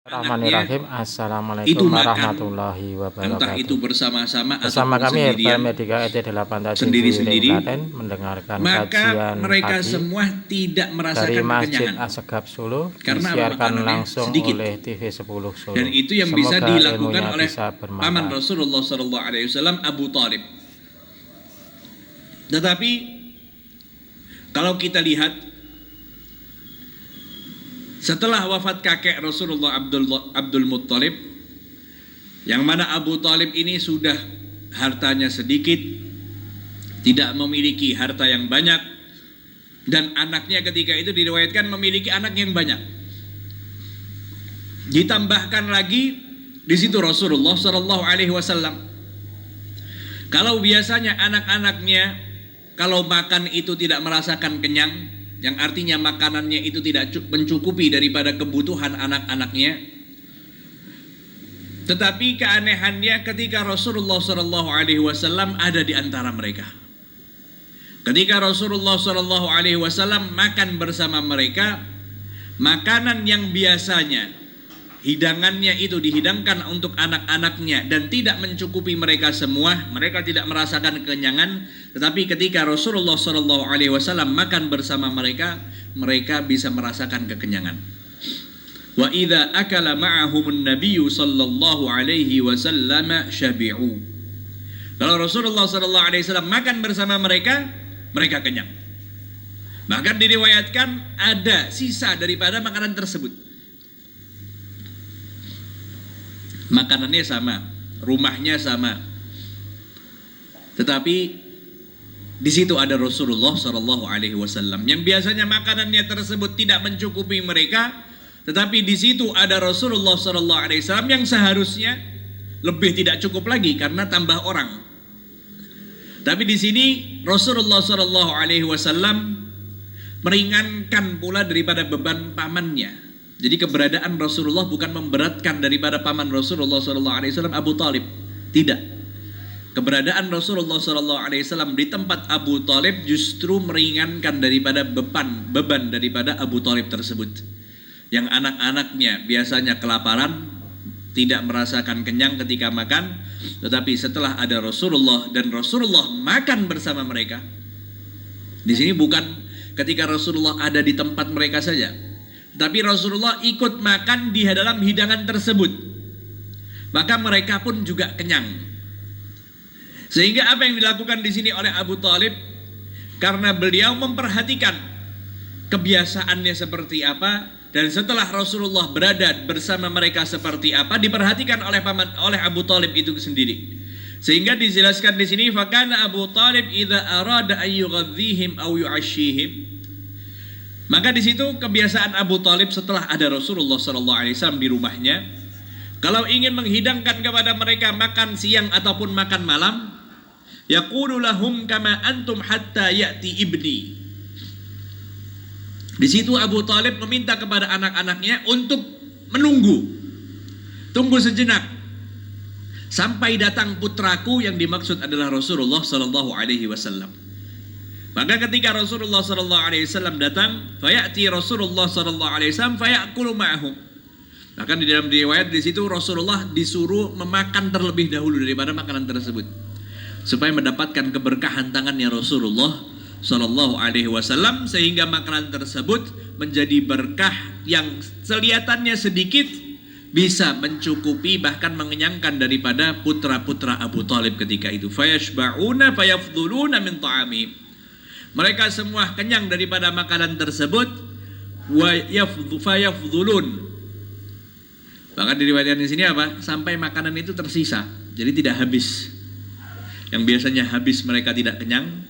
Bismillahirrahmanirrahim. itu Assalamualaikum makan, warahmatullahi entah itu wabarakatuh. bersama-sama Bersama ataupun kami sendirian, RPM Medika ET8 Tadi sendiri-sendiri, Klaten mendengarkan maka kajian mereka pagi semua tidak dari merasakan Masjid kekenyangan. Asegaf Solo, Karena apa? disiarkan Makanannya langsung sedikit. oleh TV 10 Solo. Dan itu yang bisa Semoga dilakukan ilmunya oleh bisa paman bermanfaat. Rasulullah SAW, Abu Talib. Tetapi kalau kita lihat setelah wafat kakek Rasulullah Abdul Muttalib, yang mana Abu Talib ini sudah hartanya sedikit, tidak memiliki harta yang banyak, dan anaknya ketika itu diriwayatkan memiliki anak yang banyak. Ditambahkan lagi di situ Rasulullah Shallallahu Alaihi Wasallam. Kalau biasanya anak-anaknya kalau makan itu tidak merasakan kenyang, yang artinya makanannya itu tidak mencukupi daripada kebutuhan anak-anaknya. Tetapi keanehannya ketika Rasulullah Shallallahu Alaihi Wasallam ada di antara mereka. Ketika Rasulullah Shallallahu Alaihi Wasallam makan bersama mereka, makanan yang biasanya hidangannya itu dihidangkan untuk anak-anaknya dan tidak mencukupi mereka semua, mereka tidak merasakan kekenyangan. Tetapi ketika Rasulullah Shallallahu Alaihi Wasallam makan bersama mereka, mereka bisa merasakan kekenyangan. Wa idza akala ma'ahumun nabiyyu sallallahu alaihi wasallam syabi'u. Kalau Rasulullah Shallallahu Alaihi Wasallam makan bersama mereka, mereka kenyang. Bahkan diriwayatkan ada sisa daripada makanan tersebut. Makanannya sama, rumahnya sama, tetapi di situ ada Rasulullah Shallallahu Alaihi Wasallam yang biasanya makanannya tersebut tidak mencukupi mereka, tetapi di situ ada Rasulullah Shallallahu Alaihi Wasallam yang seharusnya lebih tidak cukup lagi karena tambah orang. Tapi di sini Rasulullah Shallallahu Alaihi Wasallam meringankan pula daripada beban pamannya. Jadi keberadaan Rasulullah bukan memberatkan daripada paman Rasulullah SAW Abu Talib. Tidak. Keberadaan Rasulullah SAW di tempat Abu Talib justru meringankan daripada beban daripada Abu Talib tersebut. Yang anak-anaknya biasanya kelaparan, tidak merasakan kenyang ketika makan, tetapi setelah ada Rasulullah dan Rasulullah makan bersama mereka. Di sini bukan ketika Rasulullah ada di tempat mereka saja, tapi Rasulullah ikut makan di dalam hidangan tersebut. Maka mereka pun juga kenyang. Sehingga apa yang dilakukan di sini oleh Abu Talib, karena beliau memperhatikan kebiasaannya seperti apa, dan setelah Rasulullah berada bersama mereka seperti apa, diperhatikan oleh Abu Talib itu sendiri. Sehingga dijelaskan di sini, fakana Abu Talib idza arada ay yughadhihim aw yu'ashshihim. Maka di situ kebiasaan Abu Talib setelah ada Rasulullah SAW di rumahnya, kalau ingin menghidangkan kepada mereka makan siang ataupun makan malam, yaqulu lahum kama antum hatta ya'ti ibni. Di situ Abu Talib meminta kepada anak-anaknya untuk tunggu sejenak sampai datang putraku, yang dimaksud adalah Rasulullah SAW. Maka ketika Rasulullah SAW datang, fayati Rasulullah SAW fayakulu ma'ahum. Bahkan di dalam riwayat di situ Rasulullah disuruh memakan terlebih dahulu daripada makanan tersebut, supaya mendapatkan keberkahan tangannya Rasulullah SAW, sehingga makanan tersebut menjadi berkah yang kelihatannya sedikit bisa mencukupi bahkan mengenyangkan daripada putra-putra Abu Talib ketika itu. Fayashba'una fayafdhuluna min ta'amihim. Mereka semua kenyang daripada makanan tersebut, wa yafdhulun. Bahkan diriwayatkan di sini apa? Sampai makanan itu tersisa, jadi tidak habis. Yang biasanya habis mereka tidak kenyang,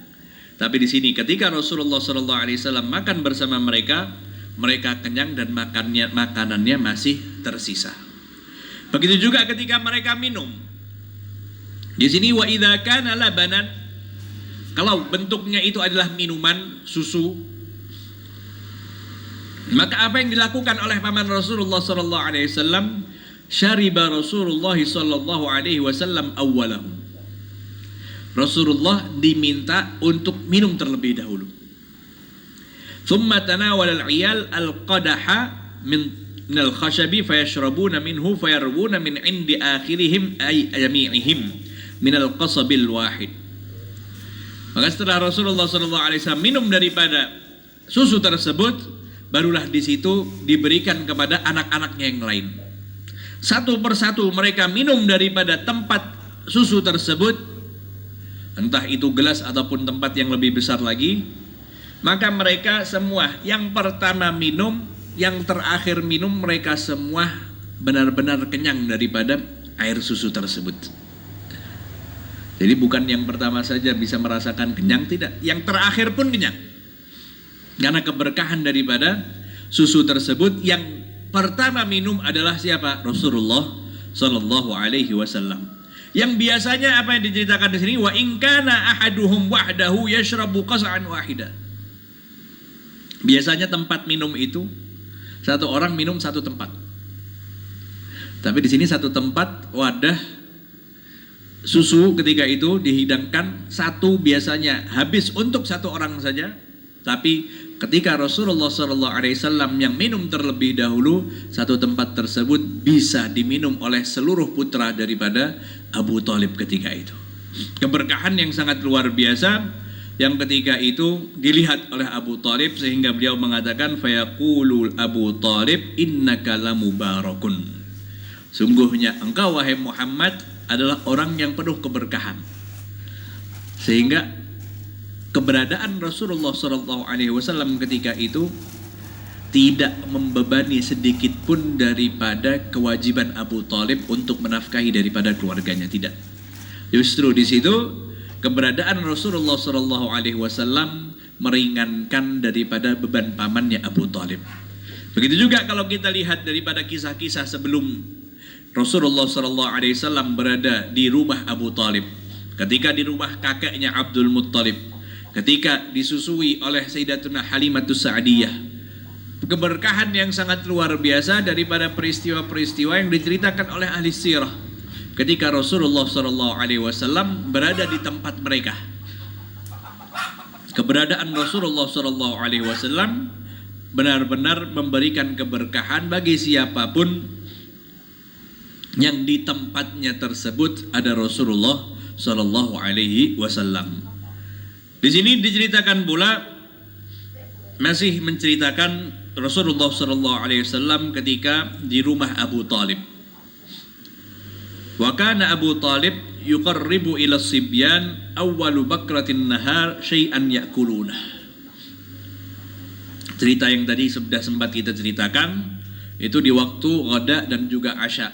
tapi di sini ketika Rasulullah SAW makan bersama mereka, mereka kenyang dan makanannya masih tersisa. Begitu juga ketika mereka minum. Di sini wa idza kana labanan, kalau bentuknya itu adalah minuman, susu, maka apa yang dilakukan oleh paman Rasulullah SAW? Syariba Rasulullah SAW awwalahu. Rasulullah diminta untuk minum terlebih dahulu. Thumma tanawal al-'iyal al-qadaha min minal khashabi fayashrabuna minhu fayarwuna min indi akhirihim ay jami'ihim minal qasabil wahid. Maka setelah Rasulullah SAW minum daripada susu tersebut, barulah di situ diberikan kepada anak-anaknya yang lain. Satu persatu mereka minum daripada tempat susu tersebut, entah itu gelas ataupun tempat yang lebih besar lagi. Maka mereka semua yang pertama minum, yang terakhir minum, mereka semua benar-benar kenyang daripada air susu tersebut. Jadi bukan yang pertama saja bisa merasakan kenyang, tidak. Yang terakhir pun kenyang. Karena keberkahan daripada susu tersebut. Yang pertama minum adalah siapa? Rasulullah Sallallahu Alaihi Wasallam. Yang biasanya apa yang diceritakan di sini, wa in kana ahaduhum wahdahu yashrabu qas'an wahida. Biasanya tempat minum itu satu orang minum satu tempat. Tapi di sini satu tempat wadah susu ketika itu dihidangkan satu, biasanya habis untuk satu orang saja. Tapi ketika Rasulullah SAW yang minum terlebih dahulu, satu tempat tersebut bisa diminum oleh seluruh putra daripada Abu Thalib ketika itu. Keberkahan yang sangat luar biasa yang ketika itu dilihat oleh Abu Thalib, sehingga beliau mengatakan fayaqulu Abu Thalib innaka lamubarakun. Sungguhnya engkau wahai Muhammad adalah orang yang penuh keberkahan. Sehingga keberadaan Rasulullah SAW ketika itu tidak membebani sedikit pun daripada kewajiban Abu Thalib untuk menafkahi daripada keluarganya, tidak. Justru di situ keberadaan Rasulullah SAW meringankan daripada beban pamannya Abu Thalib. Begitu juga kalau kita lihat daripada kisah-kisah sebelum Rasulullah SAW berada di rumah Abu Thalib, ketika di rumah kakeknya Abdul Muttalib, ketika disusui oleh Sayyidatuna Halimatus Sa'diyah. Keberkahan yang sangat luar biasa daripada peristiwa-peristiwa yang diceritakan oleh ahli sirah ketika Rasulullah SAW berada di tempat mereka. Keberadaan Rasulullah SAW benar-benar memberikan keberkahan bagi siapapun yang di tempatnya tersebut ada Rasulullah Sallallahu Alaihi Wasallam. Di sini diceritakan pula, masih menceritakan Rasulullah Sallallahu Alaihi Wasallam ketika di rumah Abu Thalib. Wa kana Abu Thalib yuqarribu ila sibyan awwalu bakratin nahar syai'an ya'kuluna. Cerita yang tadi sudah sempat kita ceritakan itu di waktu ghada dan juga asya.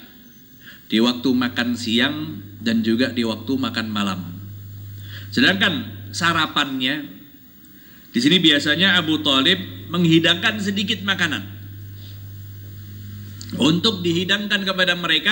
Di waktu makan siang dan juga di waktu makan malam. Sedangkan sarapannya di sini biasanya Abu Thalib menghidangkan sedikit makanan untuk dihidangkan kepada mereka.